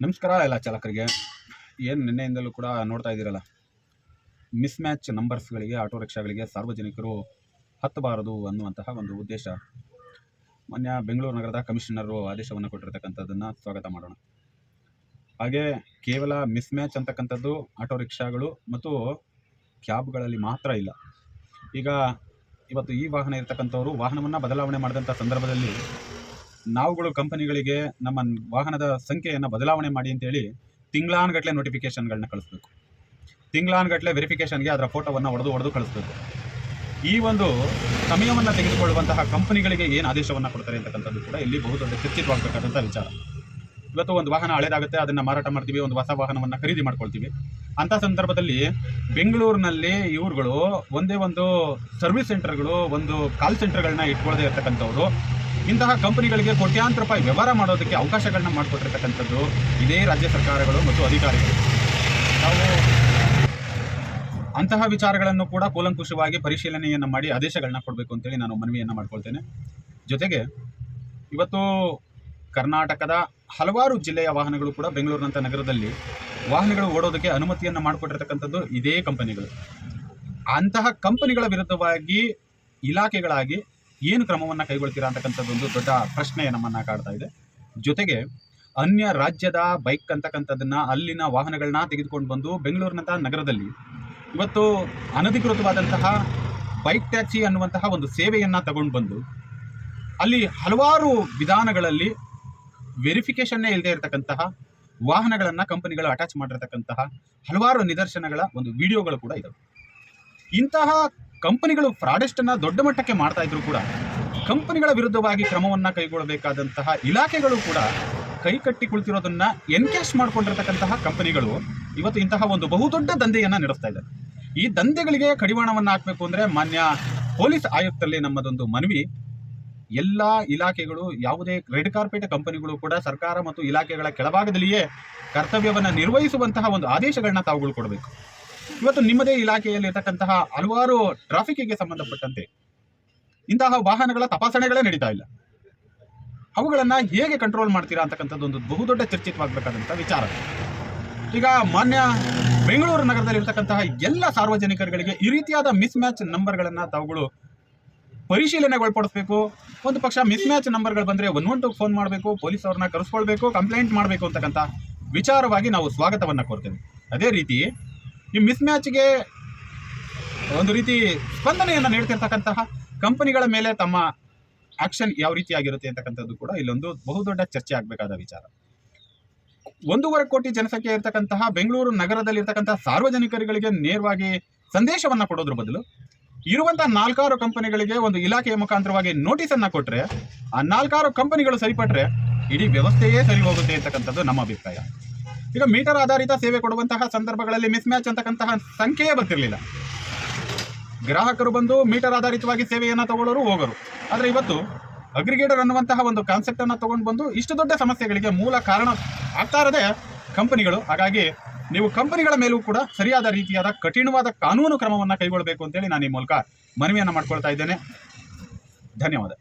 ನಮಸ್ಕಾರ ಎಲ್ಲ ಚಾಲಕರಿಗೆ. ಏನು ನಿನ್ನೆಯಿಂದಲೂ ಕೂಡ ನೋಡ್ತಾ ಇದ್ದೀರಲ್ಲ, ಮಿಸ್ ಮ್ಯಾಚ್ ನಂಬರ್ಸ್ಗಳಿಗೆ ಆಟೋ ರಿಕ್ಷಾಗಳಿಗೆ ಸಾರ್ವಜನಿಕರು ಹತ್ತಬಾರದು ಅನ್ನುವಂತಹ ಒಂದು ಉದ್ದೇಶ ಮಾನ್ಯ ಬೆಂಗಳೂರು ನಗರದ ಕಮಿಷನರು ಆದೇಶವನ್ನು ಕೊಟ್ಟಿರ್ತಕ್ಕಂಥದ್ದನ್ನು ಸ್ವಾಗತ ಮಾಡೋಣ. ಹಾಗೆ ಕೇವಲ ಮಿಸ್ ಮ್ಯಾಚ್ ಅಂತಕ್ಕಂಥದ್ದು ಆಟೋ ರಿಕ್ಷಾಗಳು ಮತ್ತು ಕ್ಯಾಬ್ಗಳಲ್ಲಿ ಮಾತ್ರ ಇಲ್ಲ. ಈಗ ಇವತ್ತು ಈ ವಾಹನ ಇರ್ತಕ್ಕಂಥವ್ರು ವಾಹನವನ್ನು ಬದಲಾವಣೆ ಮಾಡಿದಂಥ ಸಂದರ್ಭದಲ್ಲಿ ನಾವುಗಳು ಕಂಪನಿಗಳಿಗೆ ನಮ್ಮ ವಾಹನದ ಸಂಖ್ಯೆಯನ್ನು ಬದಲಾವಣೆ ಮಾಡಿ ಅಂತೇಳಿ ತಿಂಗಳಾನುಗಟ್ಟಲೆ ನೋಟಿಫಿಕೇಶನ್ಗಳನ್ನ ಕಳಿಸ್ಬೇಕು. ತಿಂಗಳಾನುಗಟ್ಟಲೆ ವೆರಿಫಿಕೇಷನ್ಗೆ ಅದರ ಫೋಟೋವನ್ನು ಹೊಡೆದು ಕಳಿಸ್ಬೇಕು. ಈ ಒಂದು ಸಮಯವನ್ನು ತೆಗೆದುಕೊಳ್ಳುವಂತಹ ಕಂಪನಿಗಳಿಗೆ ಏನು ಆದೇಶವನ್ನು ಕೊಡ್ತಾರೆ ಅಂತಕ್ಕಂಥದ್ದು ಕೂಡ ಇಲ್ಲಿ ಬಹುದೊಡ್ಡ ಚರ್ಚಿತವಾಗಬೇಕಾದಂಥ ವಿಚಾರ. ಇವತ್ತು ಒಂದು ವಾಹನ ಹಳೇದಾಗುತ್ತೆ, ಅದನ್ನು ಮಾರಾಟ ಮಾಡ್ತೀವಿ, ಒಂದು ಹೊಸ ವಾಹನವನ್ನು ಖರೀದಿ ಮಾಡ್ಕೊಳ್ತೀವಿ. ಅಂಥ ಸಂದರ್ಭದಲ್ಲಿ ಬೆಂಗಳೂರಿನಲ್ಲಿ ಇವ್ರುಗಳು ಒಂದೇ ಒಂದು ಸರ್ವಿಸ್ ಸೆಂಟರ್ಗಳು, ಒಂದು ಕಾಲ್ ಸೆಂಟರ್ಗಳನ್ನ ಇಟ್ಕೊಳ್ಳದೆ ಇರ್ತಕ್ಕಂಥವ್ರು ಇಂತಹ ಕಂಪನಿಗಳಿಗೆ ಕೋಟ್ಯಾಂತರ ರೂಪಾಯಿ ವ್ಯವಹಾರ ಮಾಡೋದಕ್ಕೆ ಅವಕಾಶಗಳನ್ನ ಮಾಡಿಕೊಟ್ಟಿರ್ತಕ್ಕಂಥದ್ದು ಇದೇ ರಾಜ್ಯ ಸರ್ಕಾರಗಳು ಮತ್ತು ಅಧಿಕಾರಿಗಳು. ನಾವು ಅಂತಹ ವಿಚಾರಗಳನ್ನು ಕೂಡ ಕೂಲಂಕುಷವಾಗಿ ಪರಿಶೀಲನೆಯನ್ನು ಮಾಡಿ ಆದೇಶಗಳನ್ನ ಕೊಡಬೇಕು ಅಂತೇಳಿ ನಾನು ಮನವಿಯನ್ನು ಮಾಡ್ಕೊಳ್ತೇನೆ. ಜೊತೆಗೆ ಇವತ್ತು ಕರ್ನಾಟಕದ ಹಲವಾರು ಜಿಲ್ಲೆಯ ವಾಹನಗಳು ಕೂಡ ಬೆಂಗಳೂರಿನಂಥ ನಗರದಲ್ಲಿ ವಾಹನಗಳು ಓಡೋದಕ್ಕೆ ಅನುಮತಿಯನ್ನು ಮಾಡಿಕೊಟ್ಟಿರ್ತಕ್ಕಂಥದ್ದು ಇದೇ ಕಂಪನಿಗಳು. ಅಂತಹ ಕಂಪನಿಗಳ ವಿರುದ್ಧವಾಗಿ ಇಲಾಖೆಗಳಾಗಿ ಏನು ಕ್ರಮವನ್ನು ಕೈಗೊಳ್ತೀರಾ ಅಂತಕ್ಕಂಥದ್ದೊಂದು ದೊಡ್ಡ ಪ್ರಶ್ನೆ ನಮ್ಮನ್ನು ಕಾಡ್ತಾ ಇದೆ. ಜೊತೆಗೆ ಅನ್ಯ ರಾಜ್ಯದ ಬೈಕ್ ಅಂತಕ್ಕಂಥದ್ದನ್ನು, ಅಲ್ಲಿನ ವಾಹನಗಳನ್ನ ತೆಗೆದುಕೊಂಡು ಬಂದು ಬೆಂಗಳೂರಿನಂಥ ನಗರದಲ್ಲಿ ಇವತ್ತು ಅನಧಿಕೃತವಾದಂತಹ ಬೈಕ್ ಟ್ಯಾಕ್ಸಿ ಅನ್ನುವಂತಹ ಒಂದು ಸೇವೆಯನ್ನು ತಗೊಂಡು ಬಂದು ಅಲ್ಲಿ ಹಲವಾರು ವಿಧಾನಗಳಲ್ಲಿ ವೆರಿಫಿಕೇಷನ್ನೇ ಇಲ್ಲದೆ ಇರತಕ್ಕಂತಹ ವಾಹನಗಳನ್ನು ಕಂಪನಿಗಳು ಅಟ್ಯಾಚ್ ಮಾಡಿರ್ತಕ್ಕಂತಹ ಹಲವಾರು ನಿದರ್ಶನಗಳ ಒಂದು ವಿಡಿಯೋಗಳು ಕೂಡ ಇದ್ದಾವೆ. ಇಂತಹ ಕಂಪನಿಗಳು ಫ್ರಾಡೆಸ್ಟನ್ನು ದೊಡ್ಡ ಮಟ್ಟಕ್ಕೆ ಮಾಡ್ತಾ ಇದ್ರು ಕೂಡ ಕಂಪನಿಗಳ ವಿರುದ್ಧವಾಗಿ ಕ್ರಮವನ್ನು ಕೈಗೊಳ್ಳಬೇಕಾದಂತಹ ಇಲಾಖೆಗಳು ಕೂಡ ಕೈಕಟ್ಟಿ ಕುಳಿತಿರೋದನ್ನು ಎನ್ಕ್ಯಾಶ್ ಮಾಡಿಕೊಂಡಿರ್ತಕ್ಕಂತಹ ಕಂಪನಿಗಳು ಇವತ್ತು ಇಂತಹ ಒಂದು ಬಹುದೊಡ್ಡ ದಂಧೆಯನ್ನು ನಡೆಸ್ತಾ ಇದ್ದಾರೆ. ಈ ದಂಧೆಗಳಿಗೆ ಕಡಿವಾಣವನ್ನು ಹಾಕಬೇಕು ಅಂದರೆ ಮಾನ್ಯ ಪೊಲೀಸ್ ಆಯುಕ್ತರಲ್ಲಿ ನಮ್ಮದೊಂದು ಮನವಿ, ಎಲ್ಲ ಇಲಾಖೆಗಳು, ಯಾವುದೇ ರೆಡ್ ಕಾರ್ಪೆಟ್ ಕಂಪನಿಗಳು ಕೂಡ ಸರ್ಕಾರ ಮತ್ತು ಇಲಾಖೆಗಳ ಕೆಳಭಾಗದಲ್ಲಿಯೇ ಕರ್ತವ್ಯವನ್ನು ನಿರ್ವಹಿಸುವಂತಹ ಒಂದು ಆದೇಶಗಳನ್ನ ತಾವುಗಳು ಕೊಡಬೇಕು. ಇವತ್ತು ನಿಮ್ಮದೇ ಇಲಾಖೆಯಲ್ಲಿ ಇರತಕ್ಕಂತಹ ಹಲವಾರು ಟ್ರಾಫಿಕ್ಗೆ ಸಂಬಂಧಪಟ್ಟಂತೆ ಇಂತಹ ವಾಹನಗಳ ತಪಾಸಣೆಗಳೇ ನಡೀತಾ ಇಲ್ಲ. ಅವುಗಳನ್ನು ಹೇಗೆ ಕಂಟ್ರೋಲ್ ಮಾಡ್ತೀರಾ ಅಂತಕ್ಕಂಥದ್ದೊಂದು ಬಹುದೊಡ್ಡ ಚರ್ಚಿತವಾಗಬೇಕಾದಂಥ ವಿಚಾರ. ಈಗ ಮಾನ್ಯ ಬೆಂಗಳೂರು ನಗರದಲ್ಲಿ ಇರತಕ್ಕಂತಹ ಎಲ್ಲ ಸಾರ್ವಜನಿಕರಿಗೆ ಈ ರೀತಿಯಾದ ಮಿಸ್ ಮ್ಯಾಚ್ ನಂಬರ್ಗಳನ್ನು ತಾವುಗಳು ಪರಿಶೀಲನೆಗೊಳಪಡಿಸಬೇಕು. ಒಂದು ಪಕ್ಷ ಮಿಸ್ ಮ್ಯಾಚ್ ನಂಬರ್ಗಳು ಬಂದರೆ 112 ಫೋನ್ ಮಾಡಬೇಕು, ಪೊಲೀಸ್ ಅವ್ರನ್ನ ಕರೆಸ್ಕೊಳ್ಬೇಕು, ಕಂಪ್ಲೇಂಟ್ ಮಾಡಬೇಕು ಅಂತಕ್ಕಂಥ ವಿಚಾರವಾಗಿ ನಾವು ಸ್ವಾಗತವನ್ನು ಕೋರ್ತೇವೆ. ಅದೇ ರೀತಿ ಈ ಮಿಸ್ ಮ್ಯಾಚ್ಗೆ ಒಂದು ರೀತಿ ಸ್ಪಂದನೆಯನ್ನು ನೀಡ್ತಿರ್ತಕ್ಕಂತಹ ಕಂಪನಿಗಳ ಮೇಲೆ ತಮ್ಮ ಆಕ್ಷನ್ ಯಾವ ರೀತಿಯಾಗಿರುತ್ತೆ ಅಂತಕ್ಕಂಥದ್ದು ಕೂಡ ಇಲ್ಲೊಂದು ಬಹುದೊಡ್ಡ ಚರ್ಚೆ ಆಗಬೇಕಾದ ವಿಚಾರ. 1.5 ಕೋಟಿ ಜನಸಂಖ್ಯೆ ಇರತಕ್ಕಂತಹ ಬೆಂಗಳೂರು ನಗರದಲ್ಲಿರ್ತಕ್ಕಂತಹ ಸಾರ್ವಜನಿಕರಿಗೆ ನೇರವಾಗಿ ಸಂದೇಶವನ್ನು ಕೊಡೋದ್ರ ಬದಲು ಇರುವಂತಹ 4 ಕಂಪನಿಗಳಿಗೆ ಒಂದು ಇಲಾಖೆಯ ಮುಖಾಂತರವಾಗಿ ನೋಟಿಸನ್ನು ಕೊಟ್ಟರೆ ಆ 4 ಕಂಪನಿಗಳು ಸರಿಪಟ್ಟರೆ ಇಡೀ ವ್ಯವಸ್ಥೆಯೇ ಸರಿ ಹೋಗುತ್ತೆ ಅಂತಕ್ಕಂಥದ್ದು ನಮ್ಮ ಅಭಿಪ್ರಾಯ. ಈಗ ಮೀಟರ್ ಆಧಾರಿತ ಸೇವೆ ಕೊಡುವಂತಹ ಸಂದರ್ಭಗಳಲ್ಲಿ ಮಿಸ್ ಮ್ಯಾಚ್ ಅಂತಕ್ಕಂತಹ ಸಂಖ್ಯೆಯೇ ಬರ್ತಿರಲಿಲ್ಲ. ಗ್ರಾಹಕರು ಬಂದು ಮೀಟರ್ ಆಧಾರಿತವಾಗಿ ಸೇವೆಯನ್ನು ತಗೊಳ್ಳೋರು ಹೋಗೋರು. ಆದರೆ ಇವತ್ತು ಅಗ್ರಿಗೇಟರ್ ಅನ್ನುವಂತಹ ಒಂದು ಕಾನ್ಸೆಪ್ಟನ್ನು ತಗೊಂಡು ಬಂದು ಇಷ್ಟು ದೊಡ್ಡ ಸಮಸ್ಯೆಗಳಿಗೆ ಮೂಲ ಕಾರಣ ಆಗ್ತಾ ಇರೋದೇ ಕಂಪನಿಗಳು. ಹಾಗಾಗಿ ನೀವು ಕಂಪನಿಗಳ ಮೇಲೂ ಕೂಡ ಸರಿಯಾದ ರೀತಿಯಾದ ಕಠಿಣವಾದ ಕಾನೂನು ಕ್ರಮವನ್ನು ಕೈಗೊಳ್ಳಬೇಕು ಅಂತೇಳಿ ನಾನು ಈ ಮೂಲಕ ಮನವಿಯನ್ನು ಮಾಡ್ಕೊಳ್ತಾ ಇದ್ದೇನೆ. ಧನ್ಯವಾದ.